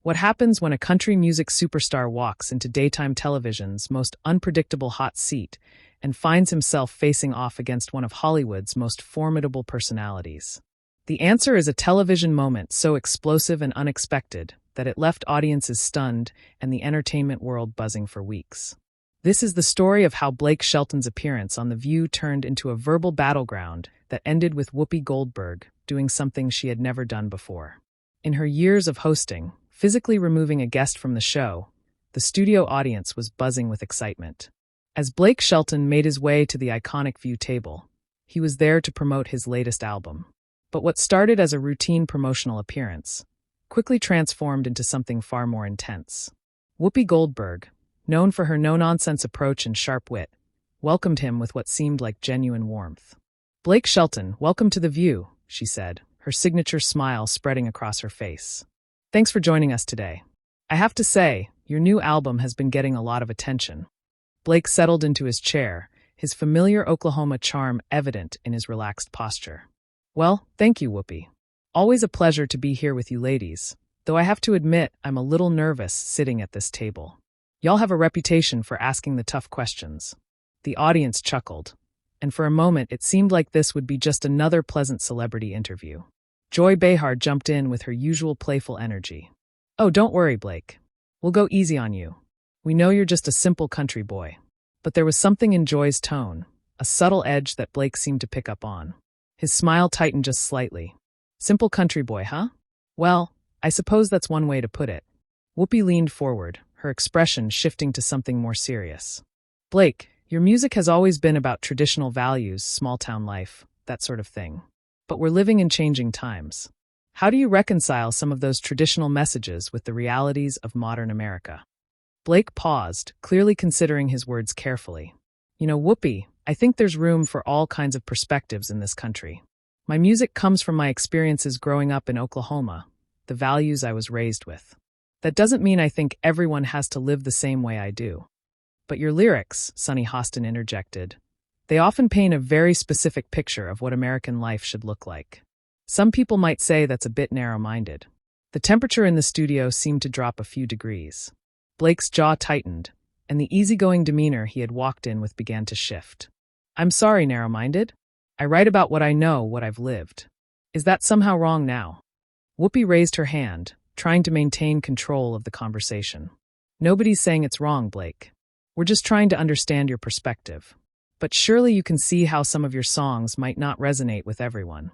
What happens when a country music superstar walks into daytime television's most unpredictable hot seat and finds himself facing off against one of Hollywood's most formidable personalities? The answer is a television moment so explosive and unexpected that it left audiences stunned and the entertainment world buzzing for weeks. This is the story of how Blake Shelton's appearance on The View turned into a verbal battleground that ended with Whoopi Goldberg doing something she had never done before. In her years of hosting, physically removing a guest from the show, the studio audience was buzzing with excitement. As Blake Shelton made his way to the iconic View table, he was there to promote his latest album. But what started as a routine promotional appearance quickly transformed into something far more intense. Whoopi Goldberg, known for her no-nonsense approach and sharp wit, welcomed him with what seemed like genuine warmth. "Blake Shelton, welcome to The View," she said, her signature smile spreading across her face. "Thanks for joining us today. I have to say, your new album has been getting a lot of attention." Blake settled into his chair, his familiar Oklahoma charm evident in his relaxed posture. "Well, thank you, Whoopi. Always a pleasure to be here with you ladies, though I have to admit I'm a little nervous sitting at this table. Y'all have a reputation for asking the tough questions." The audience chuckled, and for a moment it seemed like this would be just another pleasant celebrity interview. Joy Behar jumped in with her usual playful energy. "Oh, don't worry, Blake. We'll go easy on you. We know you're just a simple country boy." But there was something in Joy's tone, a subtle edge that Blake seemed to pick up on. His smile tightened just slightly. "Simple country boy, huh? Well, I suppose that's one way to put it." Whoopi leaned forward, her expression shifting to something more serious. "Blake, your music has always been about traditional values, small-town life, that sort of thing. But we're living in changing times. How do you reconcile some of those traditional messages with the realities of modern America?" Blake paused, clearly considering his words carefully. "You know, Whoopi, I think there's room for all kinds of perspectives in this country. My music comes from my experiences growing up in Oklahoma, the values I was raised with. That doesn't mean I think everyone has to live the same way I do. But your lyrics," Sonny Hostin interjected, "they often paint a very specific picture of what American life should look like. Some people might say that's a bit narrow-minded." The temperature in the studio seemed to drop a few degrees. Blake's jaw tightened, and the easygoing demeanor he had walked in with began to shift. "I'm sorry, narrow-minded. I write about what I know, what I've lived. Is that somehow wrong now?" Whoopi raised her hand, trying to maintain control of the conversation. "Nobody's saying it's wrong, Blake. We're just trying to understand your perspective. But surely you can see how some of your songs might not resonate with everyone."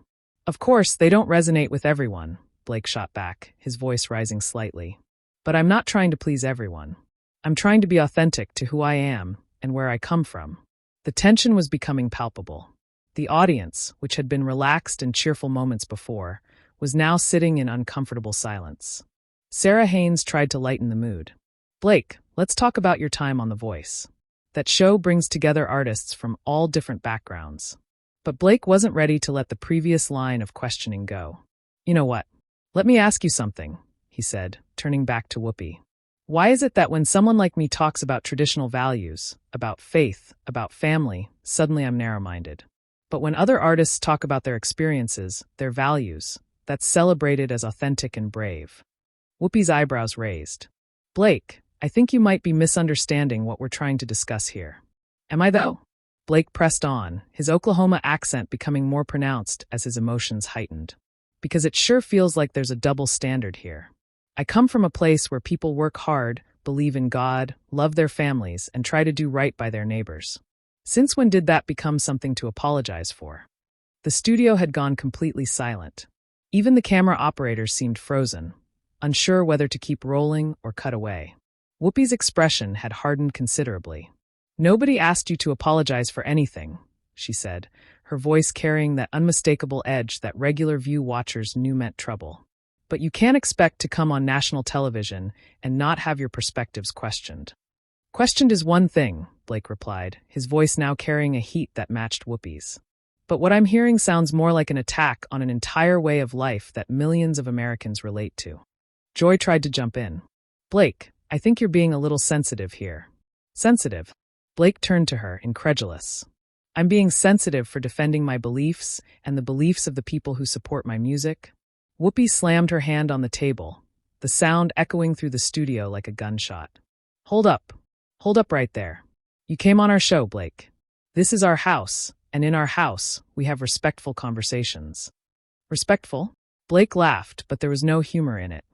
"Of course, they don't resonate with everyone," Blake shot back, his voice rising slightly. "But I'm not trying to please everyone. I'm trying to be authentic to who I am and where I come from." The tension was becoming palpable. The audience, which had been relaxed and cheerful moments before, was now sitting in uncomfortable silence. Sarah Haynes tried to lighten the mood. "Blake, let's talk about your time on The Voice. That show brings together artists from all different backgrounds." But Blake wasn't ready to let the previous line of questioning go. "You know what? Let me ask you something," he said, turning back to Whoopi. "Why is it that when someone like me talks about traditional values, about faith, about family, suddenly I'm narrow-minded? But when other artists talk about their experiences, their values, that's celebrated as authentic and brave?" Whoopi's eyebrows raised. "Blake, I think you might be misunderstanding what we're trying to discuss here." "Am I though?" Blake pressed on, his Oklahoma accent becoming more pronounced as his emotions heightened. "Because it sure feels like there's a double standard here. I come from a place where people work hard, believe in God, love their families, and try to do right by their neighbors. Since when did that become something to apologize for?" The studio had gone completely silent. Even the camera operators seemed frozen, unsure whether to keep rolling or cut away. Whoopi's expression had hardened considerably. "Nobody asked you to apologize for anything," she said, her voice carrying that unmistakable edge that regular View watchers knew meant trouble. "But you can't expect to come on national television and not have your perspectives questioned." "Questioned is one thing," Blake replied, his voice now carrying a heat that matched Whoopi's. "But what I'm hearing sounds more like an attack on an entire way of life that millions of Americans relate to." Joy tried to jump in. "Blake, I think you're being a little sensitive here." "Sensitive?" Blake turned to her, incredulous. "I'm being sensitive for defending my beliefs and the beliefs of the people who support my music." Whoopi slammed her hand on the table, the sound echoing through the studio like a gunshot. Hold up. Hold up right there. You came on our show, Blake. This is our house, and in our house, we have respectful conversations. Respectful? Blake laughed, but there was no humor in it.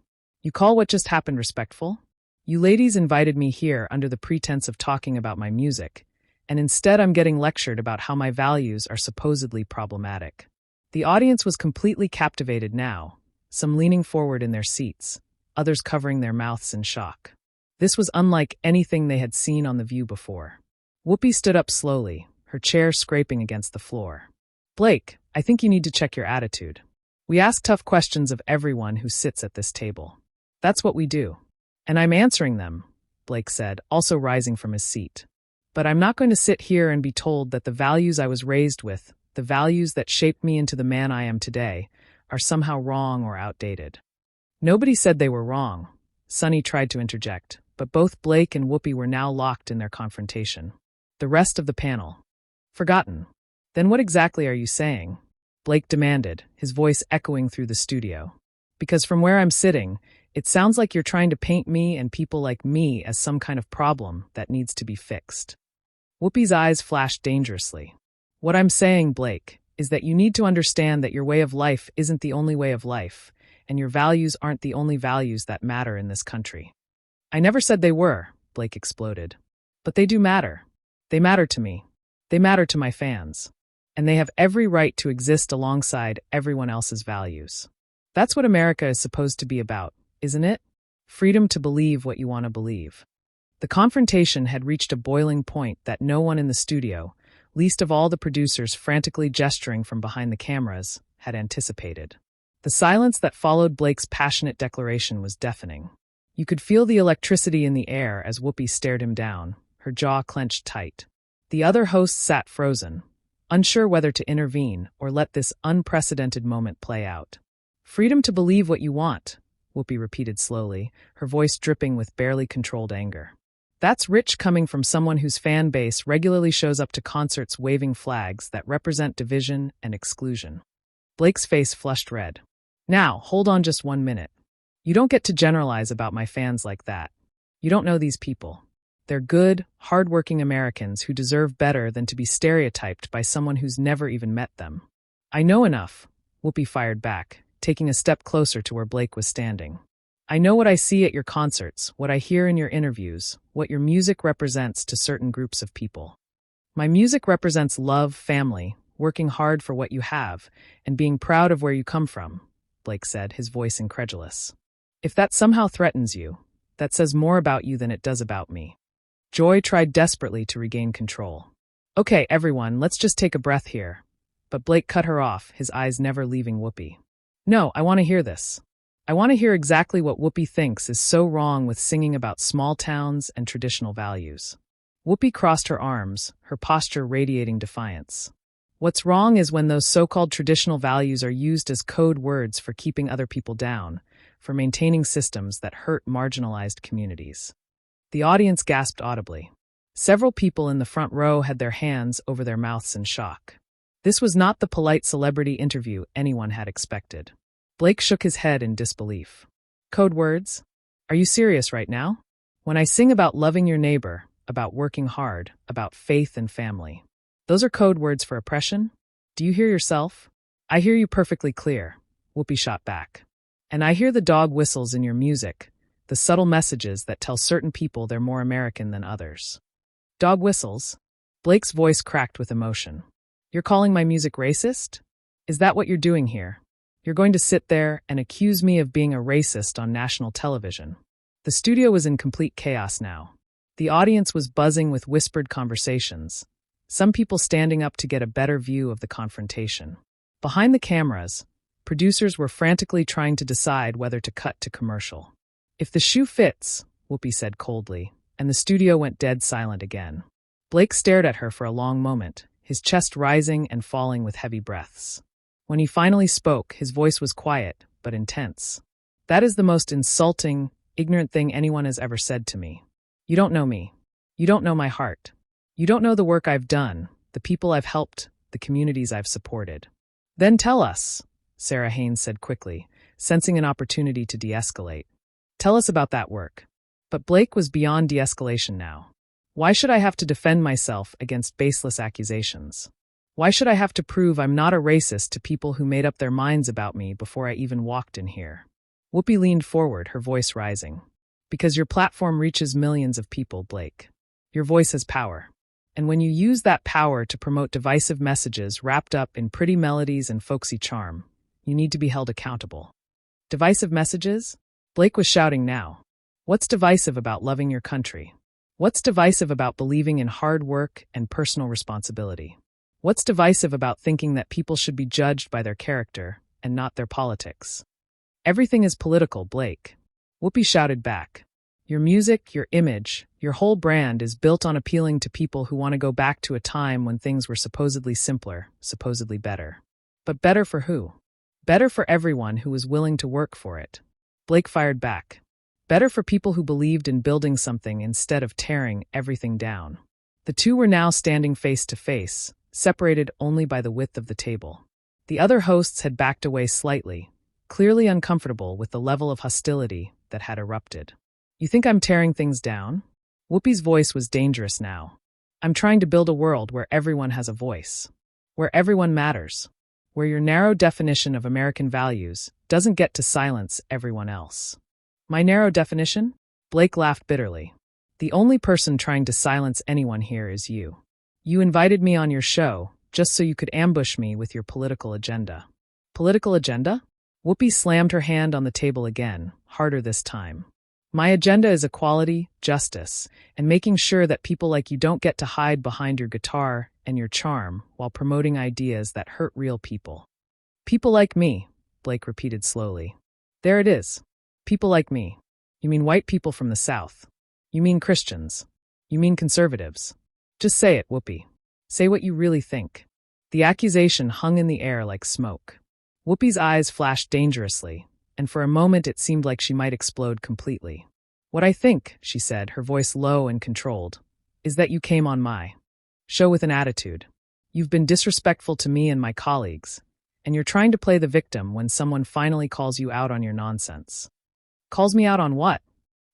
You call what just happened respectful? You ladies invited me here under the pretense of talking about my music, and instead I'm getting lectured about how my values are supposedly problematic. The audience was completely captivated now, some leaning forward in their seats, others covering their mouths in shock. This was unlike anything they had seen on The View before. Whoopi stood up slowly, her chair scraping against the floor. Blake, I think you need to check your attitude. We ask tough questions of everyone who sits at this table. That's what we do. And I'm answering them, Blake said, also rising from his seat. But I'm not going to sit here and be told that the values I was raised with, the values that shaped me into the man I am today, are somehow wrong or outdated. Nobody said they were wrong. Sonny tried to interject, but both Blake and Whoopi were now locked in their confrontation. The rest of the panel. Forgotten. Then what exactly are you saying? Blake demanded, his voice echoing through the studio. Because from where I'm sitting, it sounds like you're trying to paint me and people like me as some kind of problem that needs to be fixed. Whoopi's eyes flashed dangerously. What I'm saying, Blake, is that you need to understand that your way of life isn't the only way of life, and your values aren't the only values that matter in this country. I never said they were, Blake exploded. But they do matter. They matter to me. They matter to my fans. And they have every right to exist alongside everyone else's values. That's what America is supposed to be about, isn't it? Freedom to believe what you want to believe. The confrontation had reached a boiling point that no one in the studio, least of all the producers frantically gesturing from behind the cameras, had anticipated. The silence that followed Blake's passionate declaration was deafening. You could feel the electricity in the air as Whoopi stared him down, her jaw clenched tight. The other hosts sat frozen, unsure whether to intervene or let this unprecedented moment play out. Freedom to believe what you want, Whoopi repeated slowly, her voice dripping with barely controlled anger. That's rich coming from someone whose fan base regularly shows up to concerts waving flags that represent division and exclusion. Blake's face flushed red. Now, hold on just 1 minute. You don't get to generalize about my fans like that. You don't know these people. They're good, hard-working Americans who deserve better than to be stereotyped by someone who's never even met them. I know enough, Whoopi fired back, taking a step closer to where Blake was standing. I know what I see at your concerts, what I hear in your interviews, what your music represents to certain groups of people. My music represents love, family, working hard for what you have, and being proud of where you come from, Blake said, his voice incredulous. If that somehow threatens you, that says more about you than it does about me. Joy tried desperately to regain control. Okay, everyone, let's just take a breath here. But Blake cut her off, his eyes never leaving Whoopi. No, I want to hear this. I want to hear exactly what Whoopi thinks is so wrong with singing about small towns and traditional values. Whoopi crossed her arms, her posture radiating defiance. What's wrong is when those so-called traditional values are used as code words for keeping other people down, for maintaining systems that hurt marginalized communities. The audience gasped audibly. Several people in the front row had their hands over their mouths in shock. This was not the polite celebrity interview anyone had expected. Blake shook his head in disbelief. Code words? Are you serious right now? When I sing about loving your neighbor, about working hard, about faith and family, those are code words for oppression? Do you hear yourself? I hear you perfectly clear, Whoopi shot back. And I hear the dog whistles in your music, the subtle messages that tell certain people they're more American than others. Dog whistles? Blake's voice cracked with emotion. You're calling my music racist? Is that what you're doing here? You're going to sit there and accuse me of being a racist on national television. The studio was in complete chaos now. The audience was buzzing with whispered conversations, some people standing up to get a better view of the confrontation. Behind the cameras, producers were frantically trying to decide whether to cut to commercial. If the shoe fits, Whoopi said coldly, and the studio went dead silent again. Blake stared at her for a long moment, his chest rising and falling with heavy breaths. When he finally spoke, his voice was quiet, but intense. That is the most insulting, ignorant thing anyone has ever said to me. You don't know me. You don't know my heart. You don't know the work I've done, the people I've helped, the communities I've supported. Then tell us, Sarah Haynes said quickly, sensing an opportunity to de-escalate. Tell us about that work. But Blake was beyond de-escalation now. Why should I have to defend myself against baseless accusations? Why should I have to prove I'm not a racist to people who made up their minds about me before I even walked in here? Whoopi leaned forward, her voice rising. Because your platform reaches millions of people, Blake. Your voice has power. And when you use that power to promote divisive messages wrapped up in pretty melodies and folksy charm, you need to be held accountable. Divisive messages? Blake was shouting now. What's divisive about loving your country? What's divisive about believing in hard work and personal responsibility? What's divisive about thinking that people should be judged by their character and not their politics? Everything is political, Blake. Whoopi shouted back. Your music, your image, your whole brand is built on appealing to people who want to go back to a time when things were supposedly simpler, supposedly better. But better for who? Better for everyone who was willing to work for it. Blake fired back. Better for people who believed in building something instead of tearing everything down. The two were now standing face to face, separated only by the width of the table. The other hosts had backed away slightly, clearly uncomfortable with the level of hostility that had erupted. You think I'm tearing things down? Whoopi's voice was dangerous now. I'm trying to build a world where everyone has a voice. Where everyone matters. Where your narrow definition of American values doesn't get to silence everyone else. My narrow definition? Blake laughed bitterly. The only person trying to silence anyone here is you. You invited me on your show just so you could ambush me with your political agenda. Political agenda? Whoopi slammed her hand on the table again, harder this time. My agenda is equality, justice, and making sure that people like you don't get to hide behind your guitar and your charm while promoting ideas that hurt real people. People like me, Blake repeated slowly. There it is. People like me. You mean white people from the South. You mean Christians. You mean conservatives. Just say it, Whoopi. Say what you really think. The accusation hung in the air like smoke. Whoopi's eyes flashed dangerously, and for a moment it seemed like she might explode completely. What I think, she said, her voice low and controlled, is that you came on my show with an attitude. You've been disrespectful to me and my colleagues, and you're trying to play the victim when someone finally calls you out on your nonsense. Calls me out on what?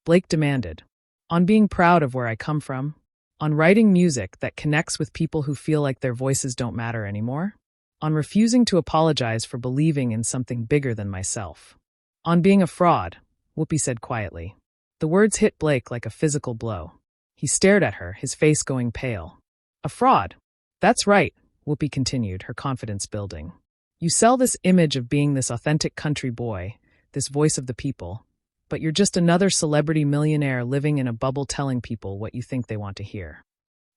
Blake demanded. On being proud of where I come from? On writing music that connects with people who feel like their voices don't matter anymore? On refusing to apologize for believing in something bigger than myself. On being a fraud, Whoopi said quietly. The words hit Blake like a physical blow. He stared at her, his face going pale. A fraud. That's right, Whoopi continued, her confidence building. You sell this image of being this authentic country boy, this voice of the people, but you're just another celebrity millionaire living in a bubble telling people what you think they want to hear.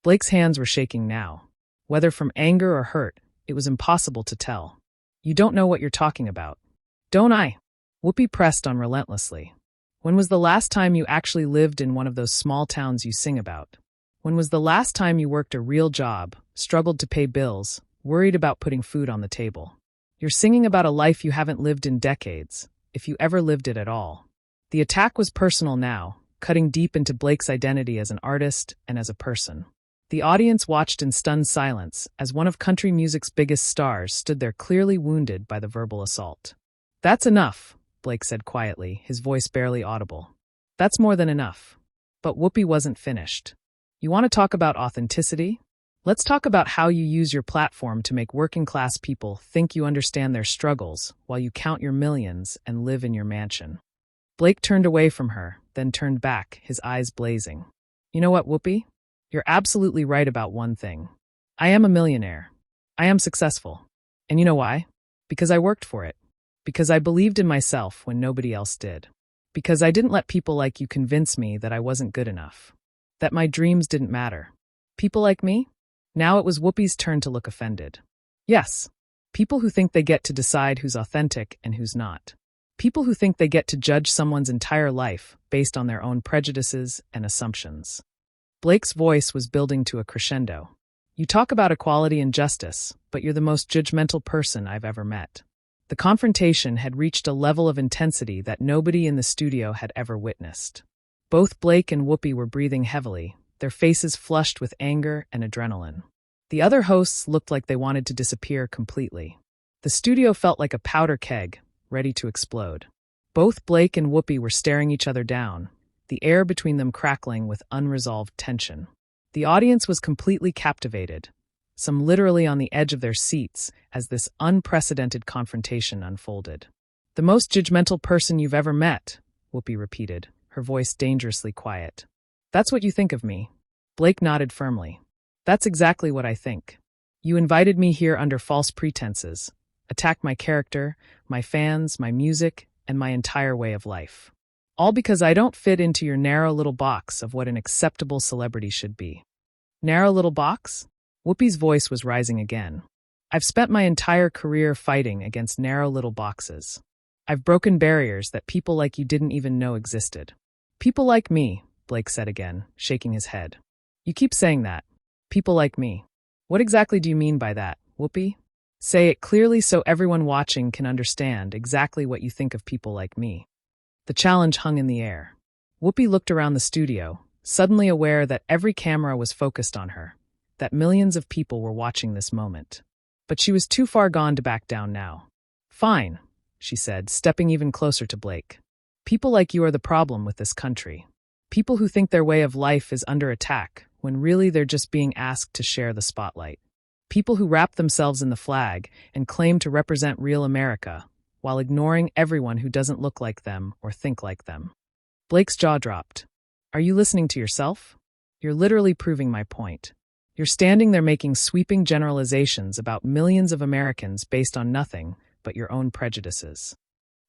Blake's hands were shaking now. Whether from anger or hurt, it was impossible to tell. You don't know what you're talking about. Don't I? Whoopi pressed on relentlessly. When was the last time you actually lived in one of those small towns you sing about? When was the last time you worked a real job, struggled to pay bills, worried about putting food on the table? You're singing about a life you haven't lived in decades, if you ever lived it at all. The attack was personal now, cutting deep into Blake's identity as an artist and as a person. The audience watched in stunned silence as one of country music's biggest stars stood there clearly wounded by the verbal assault. That's enough, Blake said quietly, his voice barely audible. That's more than enough. But Whoopi wasn't finished. You want to talk about authenticity? Let's talk about how you use your platform to make working-class people think you understand their struggles while you count your millions and live in your mansion. Blake turned away from her, then turned back, his eyes blazing. You know what, Whoopi? You're absolutely right about one thing. I am a millionaire. I am successful. And you know why? Because I worked for it. Because I believed in myself when nobody else did. Because I didn't let people like you convince me that I wasn't good enough. That my dreams didn't matter. People like me? Now it was Whoopi's turn to look offended. Yes. People who think they get to decide who's authentic and who's not. People who think they get to judge someone's entire life based on their own prejudices and assumptions. Blake's voice was building to a crescendo. You talk about equality and justice, but you're the most judgmental person I've ever met. The confrontation had reached a level of intensity that nobody in the studio had ever witnessed. Both Blake and Whoopi were breathing heavily, their faces flushed with anger and adrenaline. The other hosts looked like they wanted to disappear completely. The studio felt like a powder keg, ready to explode. Both Blake and Whoopi were staring each other down, the air between them crackling with unresolved tension. The audience was completely captivated, some literally on the edge of their seats as this unprecedented confrontation unfolded. "The most judgmental person you've ever met," Whoopi repeated, her voice dangerously quiet. "That's what you think of me?" Blake nodded firmly. "That's exactly what I think. You invited me here under false pretenses, attacked my character, my fans, my music, and my entire way of life. All because I don't fit into your narrow little box of what an acceptable celebrity should be." "Narrow little box?" Whoopi's voice was rising again. "I've spent my entire career fighting against narrow little boxes. I've broken barriers that people like you didn't even know existed." "People like me," Blake said again, shaking his head. "You keep saying that. People like me. What exactly do you mean by that, Whoopi? Say it clearly so everyone watching can understand exactly what you think of people like me." The challenge hung in the air. Whoopi looked around the studio, suddenly aware that every camera was focused on her, that millions of people were watching this moment. But she was too far gone to back down now. "Fine," she said, stepping even closer to Blake. "People like you are the problem with this country. People who think their way of life is under attack, when really they're just being asked to share the spotlight. People who wrap themselves in the flag and claim to represent real America, while ignoring everyone who doesn't look like them or think like them." Blake's jaw dropped. "Are you listening to yourself? You're literally proving my point. You're standing there making sweeping generalizations about millions of Americans based on nothing but your own prejudices."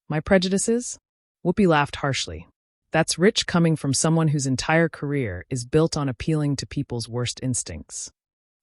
"My prejudices?" Whoopi laughed harshly. "That's rich coming from someone whose entire career is built on appealing to people's worst instincts."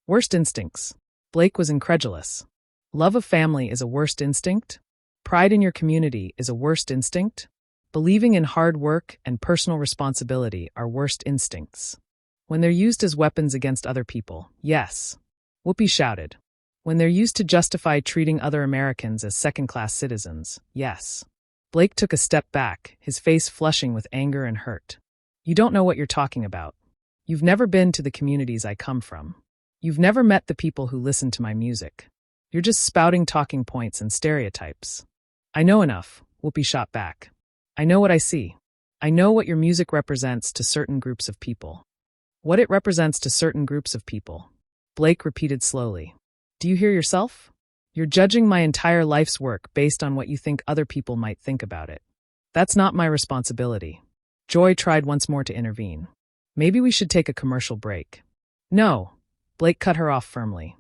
"Worst instincts?" Blake was incredulous. "Love of family is a worst instinct? Pride in your community is a worst instinct? Believing in hard work and personal responsibility are worst instincts. When they're used as weapons against other people, yes," Whoopi shouted. "When they're used to justify treating other Americans as second-class citizens, yes." Blake took a step back, his face flushing with anger and hurt. "You don't know what you're talking about. You've never been to the communities I come from. You've never met the people who listen to my music. You're just spouting talking points and stereotypes." "I know enough," Whoopi shot back. "I know what I see. I know what your music represents to certain groups of people." "What it represents to certain groups of people," Blake repeated slowly. "Do you hear yourself? You're judging my entire life's work based on what you think other people might think about it. That's not my responsibility." Joy tried once more to intervene. "Maybe we should take a commercial break." "No," Blake cut her off firmly.